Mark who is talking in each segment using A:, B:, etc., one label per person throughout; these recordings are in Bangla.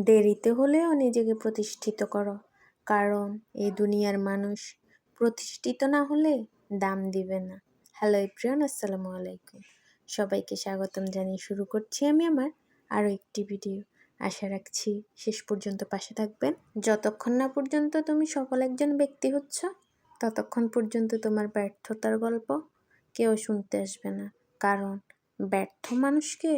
A: দেরিতে হলেও নিজেকে প্রতিষ্ঠিত করো, কারণ এই দুনিয়ার মানুষ প্রতিষ্ঠিত না হলে দাম দিবে না। হ্যালো এভরিওয়ান, আসসালামু আলাইকুম। সবাইকে স্বাগতম জানিয়ে শুরু করছি আমি আমার আরও একটি ভিডিও। আশা রাখছি শেষ পর্যন্ত পাশে থাকবেন। যতক্ষণ না পর্যন্ত তুমি সফল একজন ব্যক্তি হচ্ছ, ততক্ষণ পর্যন্ত তোমার ব্যর্থতার গল্প কেউ শুনতে আসবে না। কারণ ব্যর্থ মানুষকে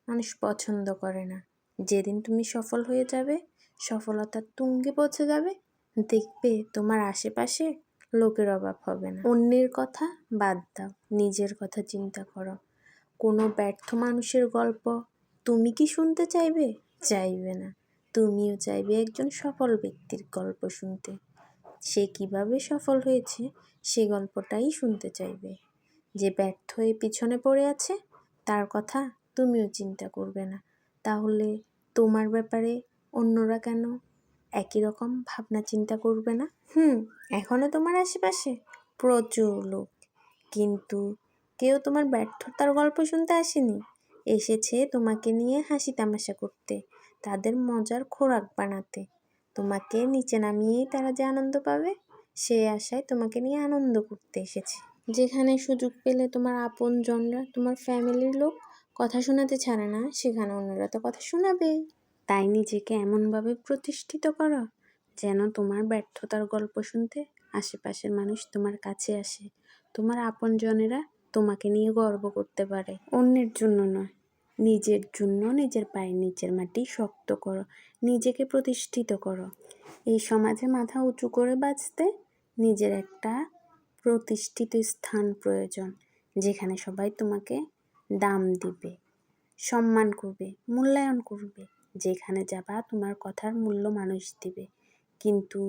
A: মানুষ পছন্দ করে না। যেদিন তুমি সফল হয়ে যাবে, সফলতার তুঙ্গে পৌঁছে যাবে, দেখবে তোমার আশেপাশে লোকের অভাব হবে না। অন্যের কথা বাদ দাও, নিজের কথা চিন্তা করো। কোনো ব্যর্থ মানুষের গল্প তুমি কি শুনতে চাইবে? চাইবে না। তুমিও চাইবে একজন সফল ব্যক্তির গল্প শুনতে। সে কিভাবে সফল হয়েছে সে গল্পটাই শুনতে চাইবে। যে ব্যর্থ হয়ে পিছনে পড়ে আছে তার কথা তুমিও চিন্তা করবে না। তাহলে তোমার ব্যাপারে অন্যরা কেন একই রকম ভাবনা চিন্তা করবে না? এখনো তোমার আশেপাশে প্রচুর লোক, কিন্তু কেউ তোমার ব্যর্থতার গল্প শুনতে আসেনি। এসেছে তোমাকে নিয়ে হাসি তামাশা করতে, তাদের মজার খোরাক বানাতে। তোমাকে নিচে নামিয়েই তারা যে আনন্দ পাবে, সে আশায় তোমাকে নিয়ে আনন্দ করতে এসেছে। যেখানে সুযোগ পেলে তোমার আপনজনরা, তোমার ফ্যামিলির লোক কথা শোনাতে ছাড়ে না, সেখানে অন্যরা তো কথা শোনাবেই। তাই নিজেকে এমনভাবে প্রতিষ্ঠিত করো যেন তোমার ব্যর্থতার গল্প শুনতে আশেপাশের মানুষ তোমার কাছে আসে। তোমার আপনজনেরা তোমাকে নিয়ে গর্ব করতে পারে। অন্যের জন্য নয়, নিজের জন্য নিজের পায়ের নিচের মাটি শক্ত করো, নিজেকে প্রতিষ্ঠিত করো। এই সমাজে মাথা উঁচু করে বাঁচতে নিজের একটা প্রতিষ্ঠিত স্থান প্রয়োজন, যেখানে সবাই তোমাকে দাম দিবে, সম্মান করবে, মূল্যায়ন করবে। যেখানে যাবা তোমার কথার মূল্য মানুষ দিবে। কিন্তু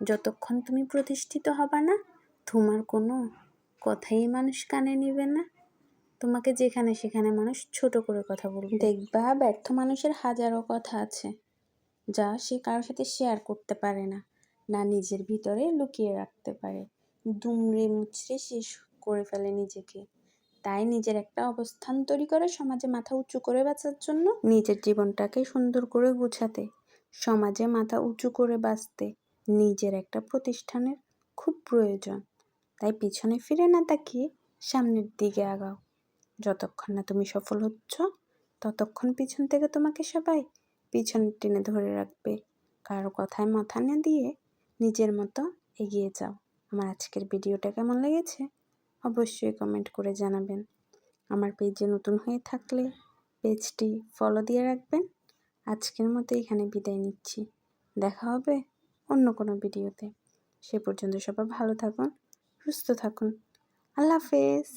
A: যতক্ষণ তুমি প্রতিষ্ঠিত হবা না, তোমার কোনো কথাই মানুষ কানে নেবে না। তোমাকে যেখানে সেখানে মানুষ ছোট করে কথা বলবে। দেখবা ব্যর্থ মানুষের হাজারো কথা আছে যা সে কারোর সাথে শেয়ার করতে পারে না, না নিজের ভিতরে লুকিয়ে রাখতে পারে। দুমড়ে মুচড়ে শেষ করে ফেলে নিজেকে। তাই নিজের একটা অবস্থান তৈরি করে সমাজে মাথা উঁচু করে বাঁচার জন্য, নিজের জীবনটাকে সুন্দর করে গুছাতে, সমাজে মাথা উঁচু করে বাঁচতে নিজের একটা প্রতিষ্ঠানের খুব প্রয়োজন। তাই পিছনে ফিরে না তাকিয়ে সামনের দিকে আগাও। যতক্ষণ না তুমি সফল হচ্ছ, ততক্ষণ পিছন থেকে তোমাকে সবাই পিছনে টেনে ধরে রাখবে। কারো কথায় মাথা না দিয়ে নিজের মতো এগিয়ে যাও। আমার আজকের ভিডিওটা কেমন লেগেছে অবশ্যই কমেন্ট করে জানাবেন। আমার পেজে নতুন হয়ে থাকলে পেজটি ফলো দিয়ে রাখবেন। আজকের মতো এখানে বিদায় নিচ্ছি। দেখা হবে অন্য কোনো ভিডিওতে। সে পর্যন্ত সবাই ভালো থাকুন, সুস্থ থাকুন। আল্লাহ হাফেজ।